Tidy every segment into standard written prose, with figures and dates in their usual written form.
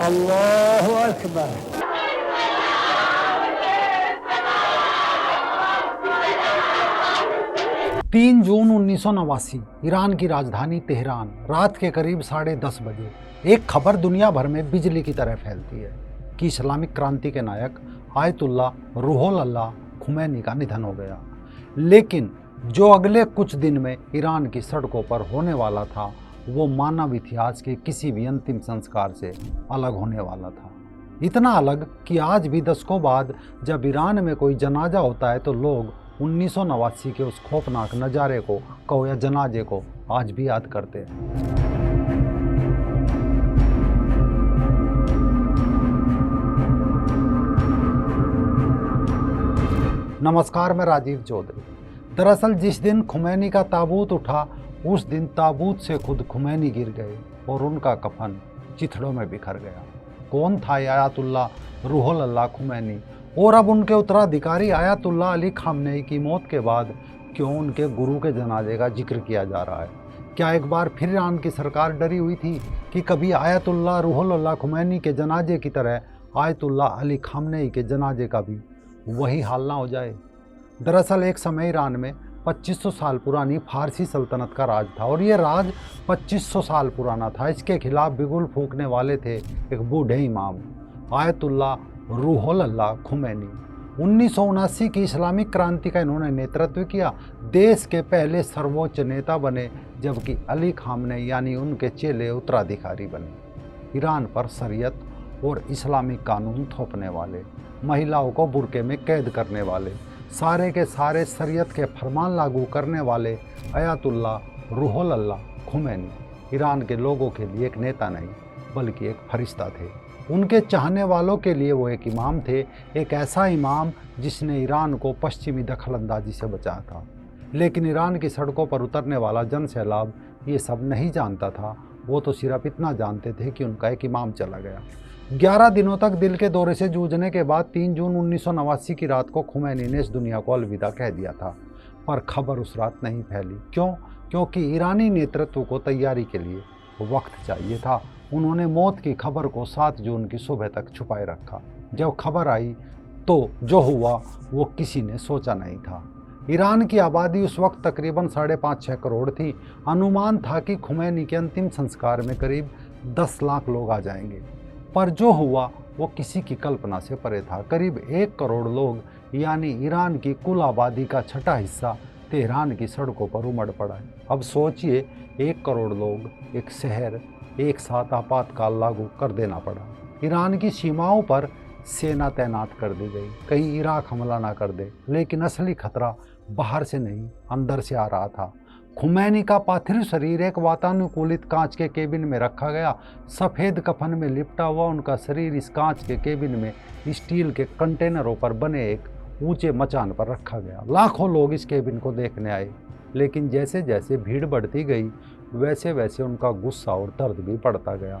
अल्लाहु अकबर। 3 जून 1989 ईरान की राजधानी तेहरान, रात के करीब 10:30 बजे एक खबर दुनिया भर में बिजली की तरह फैलती है कि इस्लामिक क्रांति के नायक आयतुल्लाह रूहुल अल्लाह खुमैनी का निधन हो गया। लेकिन जो अगले कुछ दिन में ईरान की सड़कों पर होने वाला था, वो मानव इतिहास के किसी भी अंतिम संस्कार से अलग होने वाला था। इतना अलग कि आज भी दशकों बाद जब ईरान में कोई जनाजा होता है तो लोग 1989 के उस खौफनाक नज़ारे को या जनाजे को आज भी याद करते हैं। नमस्कार, मैं राजीव चौधरी। दरअसल जिस दिन खुमैनी का ताबूत उठा, उस दिन ताबूत से खुद खुमैनी गिर गए और उनका कफन चिथड़ों में बिखर गया। कौन था आयतुल्लाह रूहुल अल्लाह खुमैनी, और अब उनके उत्तराधिकारी आयतुल्लाह अली खामनेई की मौत के बाद क्यों उनके गुरु के जनाजे का जिक्र किया जा रहा है? क्या एक बार फिर ईरान की सरकार डरी हुई थी कि कभी आयतुल्लाह रूहुल अल्लाह खुमैनी के जनाजे की तरह आयतुल्लाह अली खामनेई के जनाजे का भी वही हाल ना हो जाए? दरअसल एक समय ईरान में 2500 साल पुरानी फारसी सल्तनत का राज था, और ये राज 2500 साल पुराना था। इसके खिलाफ बिगुल फूंकने वाले थे एक बूढ़े इमाम आयतुल्लाह रूहुल अल्लाह खुमैनी। 1979 की इस्लामिक क्रांति का इन्होंने नेतृत्व किया, देश के पहले सर्वोच्च नेता बने, जबकि अली खामनेई यानी उनके चेले उत्तराधिकारी बने। ईरान पर शरीयत और इस्लामिक कानून थोपने वाले, महिलाओं को बुर्के में कैद करने वाले, सारे के सारे शरीयत के फरमान लागू करने वाले आयतुल्लाह रूहुल अल्लाह खुमैनी ईरान के लोगों के लिए एक नेता नहीं बल्कि एक फरिश्ता थे। उनके चाहने वालों के लिए वो एक इमाम थे, एक ऐसा इमाम जिसने ईरान को पश्चिमी दखलंदाजी से बचाया था। लेकिन ईरान की सड़कों पर उतरने वाला जन सैलाब ये सब नहीं जानता था। वो तो सिर्फ इतना जानते थे कि उनका एक इमाम चला गया। 11 दिनों तक दिल के दौरे से जूझने के बाद 3 जून 1989 की रात को खुमैनी ने इस दुनिया को अलविदा कह दिया था। पर खबर उस रात नहीं फैली। क्यों? क्योंकि ईरानी नेतृत्व को तैयारी के लिए वक्त चाहिए था। उन्होंने मौत की खबर को 7 जून की सुबह तक छुपाए रखा। जब खबर आई तो जो हुआ वो किसी ने सोचा नहीं था। ईरान की आबादी उस वक्त तकरीबन 5.5-6 करोड़ थी। अनुमान था कि खुमैनी के अंतिम संस्कार में करीब 10 लाख लोग आ जाएंगे, पर जो हुआ वो किसी की कल्पना से परे था। करीब 1 करोड़ लोग, यानी ईरान की कुल आबादी का छठा हिस्सा, तेहरान की सड़कों पर उमड़ पड़ा है। अब सोचिए, 1 करोड़ लोग, एक शहर, एक साथ आपातकाल लागू कर देना पड़ा। ईरान की सीमाओं पर सेना तैनात कर दी गई, कहीं इराक हमला ना कर दे। लेकिन असली खतरा बाहर से नहीं, अंदर से आ रहा था। खुमैनी का पार्थिव शरीर एक वातानुकूलित कांच के केबिन में रखा गया। सफ़ेद कफन में लिपटा हुआ उनका शरीर इस कांच के केबिन में स्टील के कंटेनरों पर बने एक ऊंचे मचान पर रखा गया। लाखों लोग इस केबिन को देखने आए, लेकिन जैसे जैसे भीड़ बढ़ती गई वैसे वैसे उनका गुस्सा और दर्द भी बढ़ता गया।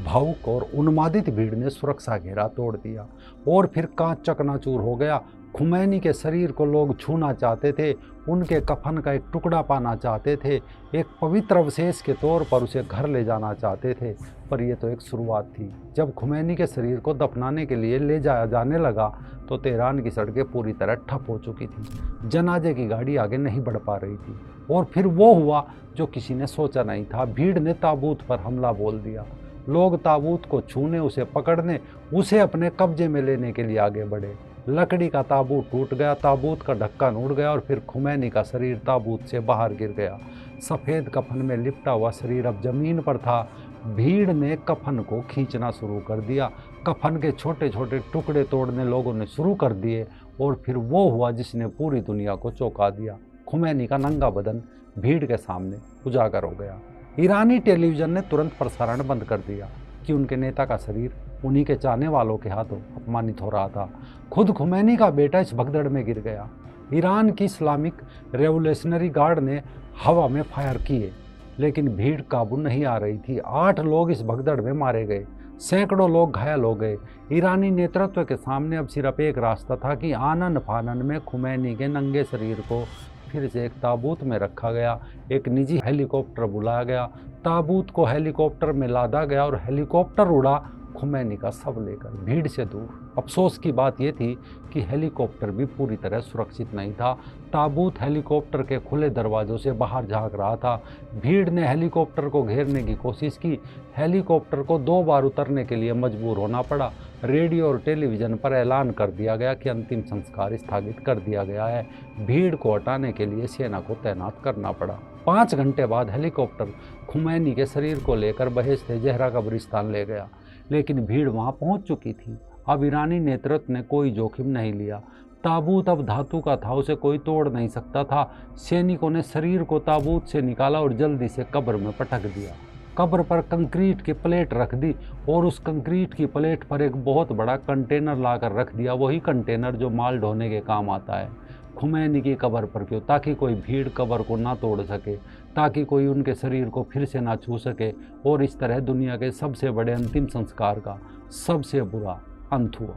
भावुक और उन्मादित भीड़ ने सुरक्षा घेरा तोड़ दिया और फिर कांच चकनाचूर हो गया। खुमैनी के शरीर को लोग छूना चाहते थे, उनके कफन का एक टुकड़ा पाना चाहते थे, एक पवित्र अवशेष के तौर पर उसे घर ले जाना चाहते थे। पर यह तो एक शुरुआत थी। जब खुमैनी के शरीर को दफनाने के लिए ले जाया जाने लगा तो तेहरान की सड़कें पूरी तरह ठप हो चुकी थी। जनाजे की गाड़ी आगे नहीं बढ़ पा रही थी। और फिर वो हुआ जो किसी ने सोचा नहीं था। भीड़ ने ताबूत पर हमला बोल दिया। लोग ताबूत को छूने, उसे पकड़ने, उसे अपने कब्जे में लेने के लिए आगे बढ़े। लकड़ी का ताबूत टूट गया, ताबूत का ढक्कन उड़ गया और फिर खुमैनी का शरीर ताबूत से बाहर गिर गया। सफ़ेद कफन में लिपटा हुआ शरीर अब जमीन पर था। भीड़ ने कफन को खींचना शुरू कर दिया। कफन के छोटे छोटे टुकड़े तोड़ने लोगों ने शुरू कर दिए, और फिर वो हुआ जिसने पूरी दुनिया को चौंका दिया। खुमैनी का नंगा बदन भीड़ के सामने उजागर हो गया। ईरानी टेलीविज़न ने तुरंत प्रसारण बंद कर दिया कि उनके नेता का शरीर उन्हीं के चाहने वालों के हाथों अपमानित हो रहा था। खुद खुमैनी का बेटा इस भगदड़ में गिर गया। ईरान की इस्लामिक रेवोल्यूशनरी गार्ड ने हवा में फायर किए, लेकिन भीड़ काबू नहीं आ रही थी। 8 लोग इस भगदड़ में मारे गए, सैकड़ों लोग घायल हो गए। ईरानी नेतृत्व के सामने अब सिर्फ एक रास्ता था कि आनन फानन में खुमैनी के नंगे शरीर को फिर से एक ताबूत में रखा गया। एक निजी हेलीकॉप्टर बुलाया गया, ताबूत को हेलीकॉप्टर में लादा गया और हेलीकॉप्टर उड़ा खुमैनी का शव लेकर भीड़ से दूर। अफसोस की बात यह थी कि हेलीकॉप्टर भी पूरी तरह सुरक्षित नहीं था। ताबूत हेलीकॉप्टर के खुले दरवाजों से बाहर झांक रहा था। भीड़ ने हेलीकॉप्टर को घेरने की कोशिश की। हेलीकॉप्टर को 2 बार उतरने के लिए मजबूर होना पड़ा। रेडियो और टेलीविज़न पर ऐलान कर दिया गया कि अंतिम संस्कार स्थगित कर दिया गया है। भीड़ को हटाने के लिए सेना को तैनात करना पड़ा। 5 घंटे बाद हेलीकॉप्टर खुमैनी के शरीर को लेकर बहेश्ते ज़हरा कब्रिस्तान ले गया, लेकिन भीड़ वहां पहुंच चुकी थी। अब ईरानी नेतृत्व ने कोई जोखिम नहीं लिया। ताबूत अब धातु का था, उसे कोई तोड़ नहीं सकता था। सैनिकों ने शरीर को ताबूत से निकाला और जल्दी से कब्र में पटक दिया। कब्र पर कंक्रीट की प्लेट रख दी और उस कंक्रीट की प्लेट पर एक बहुत बड़ा कंटेनर लाकर रख दिया, वही कंटेनर जो माल ढोने के काम आता है। खुमैनी की कब्र पर क्यों? ताकि कोई भीड़ कब्र को ना तोड़ सके, ताकि कोई उनके शरीर को फिर से ना छू सके, और इस तरह दुनिया के सबसे बड़े अंतिम संस्कार का सबसे बुरा अंत हुआ।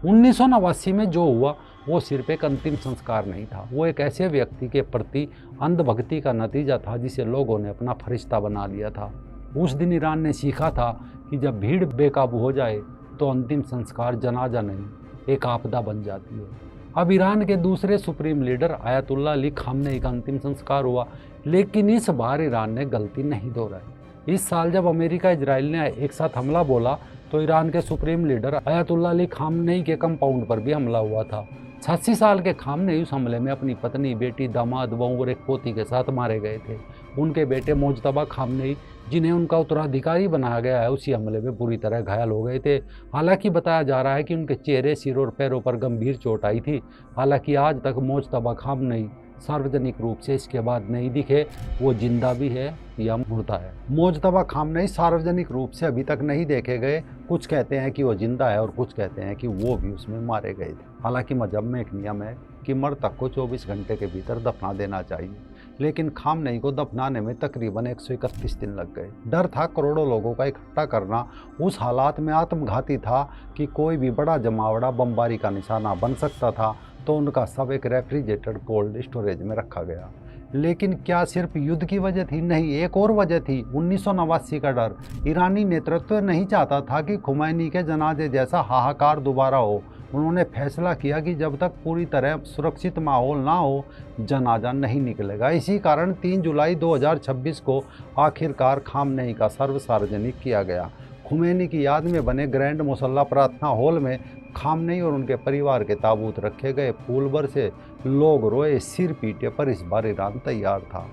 1989 में जो हुआ वो सिर्फ एक अंतिम संस्कार नहीं था, वो एक ऐसे व्यक्ति के प्रति अंधभक्ति का नतीजा था जिसे लोगों ने अपना फरिश्ता बना लिया था। उस दिन ईरान ने सीखा था कि जब भीड़ बेकाबू हो जाए तो अंतिम संस्कार जनाजा नहीं, एक आपदा बन जाती है। अब ईरान के दूसरे supreme leader ayatollah Ali Khamenei का अंतिम संस्कार हुआ, लेकिन इस बार ईरान ने गलती नहीं दोहराई। इस साल जब अमेरिका इजराइल ने एक साथ हमला बोला तो ईरान के supreme leader ayatollah Ali Khamenei के कंपाउंड पर भी हमला हुआ था। 86 साल के खामनेई उस हमले में अपनी पत्नी, बेटी, दामाद, बहू और एक पोती के साथ मारे गए थे। उनके बेटे मोजतबा खामनेई, जिन्हें उनका उत्तराधिकारी बनाया गया है, उसी हमले में बुरी तरह घायल हो गए थे। हालांकि बताया जा रहा है कि उनके चेहरे, सिर और पैरों पर गंभीर चोट आई थी। हालांकि आज तक मोजतबा खामनेई सार्वजनिक रूप से इसके बाद नहीं दिखे, वो जिंदा भी है या मुर्दा है। मोजतबा खामनेई सार्वजनिक रूप से अभी तक नहीं देखे गए। कुछ कहते हैं कि वो जिंदा है और कुछ कहते हैं कि वो भी उसमें मारे गए थे। हालांकि मजहब में एक नियम है कि मृतक को 24 घंटे के भीतर दफना देना चाहिए, लेकिन खामनेई को दफनाने में तकरीबन 131 दिन लग गए। डर था करोड़ों लोगों का इकट्ठा करना उस हालात में आत्मघाती था कि कोई भी बड़ा जमावड़ा बमबारी का निशाना बन सकता था, तो उनका सब एक रेफ्रिजरेटेड कोल्ड स्टोरेज में रखा गया। लेकिन क्या सिर्फ युद्ध की वजह थी? नहीं, एक और वजह थी, 1989 का डर। ईरानी नेतृत्व नहीं चाहता था कि खुमैनी के जनाजे जैसा हाहाकार दोबारा हो। उन्होंने फैसला किया कि जब तक पूरी तरह सुरक्षित माहौल ना हो, जनाजा नहीं निकलेगा। इसी कारण 3 जुलाई 2026 को आखिरकार खामनेई का शव सार्वजनिक किया गया। खुमैनी की याद में बने ग्रैंड मुसल्ला प्रार्थना हॉल में खामनेई और उनके परिवार के ताबूत रखे गए। फूल बरसे, लोग रोए, सिर पीटे, पर इस बार ईरान तैयार था।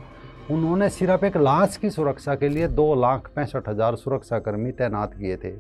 उन्होंने सिर्फ एक लाश की सुरक्षा के लिए 2,65,000 सुरक्षाकर्मी तैनात किए थे।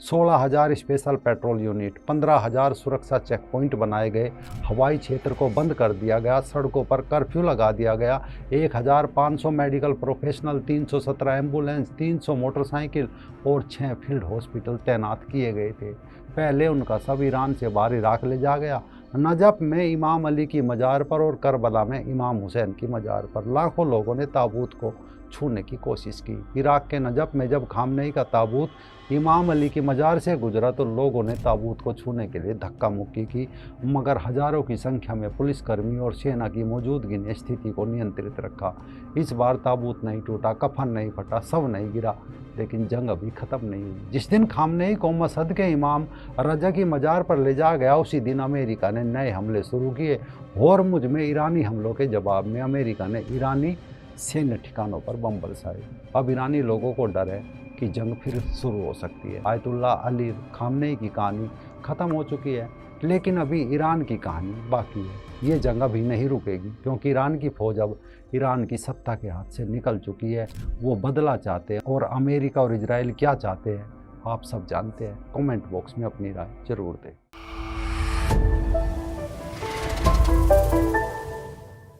16,000 स्पेशल पेट्रोल यूनिट, 15,000 सुरक्षा चेक पॉइंट बनाए गए। हवाई क्षेत्र को बंद कर दिया गया, सड़कों पर कर्फ्यू लगा दिया गया। 1,500 मेडिकल प्रोफेशनल, 317 एम्बुलेंस, 300 मोटरसाइकिल और 6 फील्ड हॉस्पिटल तैनात किए गए थे। पहले उनका सब ईरान से बाहर इराक ले जा गया। नजफ में इमाम अली की मज़ार पर और करबला में इमाम हुसैन की मज़ार पर लाखों लोगों ने ताबूत को छूने की कोशिश की। इराक के नजफ में जब खामनेई का ताबूत इमाम अली की मज़ार से गुजरा तो लोगों ने ताबूत को छूने के लिए धक्का मुक्की की, मगर हज़ारों की संख्या में पुलिसकर्मी और सेना की मौजूदगी ने स्थिति को नियंत्रित रखा। इस बार ताबूत नहीं टूटा, कफन नहीं फटा, शव नहीं गिरा, लेकिन जंग अभी ख़त्म नहीं हुई। जिस दिन खामनेई को मसद के इमाम रजा की मज़ार पर ले जाया गया, उसी दिन अमेरिका ने नए हमले शुरू किए। होर्मुज में ईरानी हमलों के जवाब में अमेरिका ने ईरानी सैन्य ठिकानों पर बम बरसाए। अब ईरानी लोगों को डर है कि जंग फिर शुरू हो सकती है। आयतुल्ला अली खामनेई की कहानी ख़त्म हो चुकी है, लेकिन अभी ईरान की कहानी बाकी है। ये जंग अभी नहीं रुकेगी, क्योंकि ईरान की फ़ौज अब ईरान की सत्ता के हाथ से निकल चुकी है। वो बदला चाहते हैं, और अमेरिका और इजराइल क्या चाहते हैं आप सब जानते हैं। कमेंट बॉक्स में अपनी राय जरूर दें।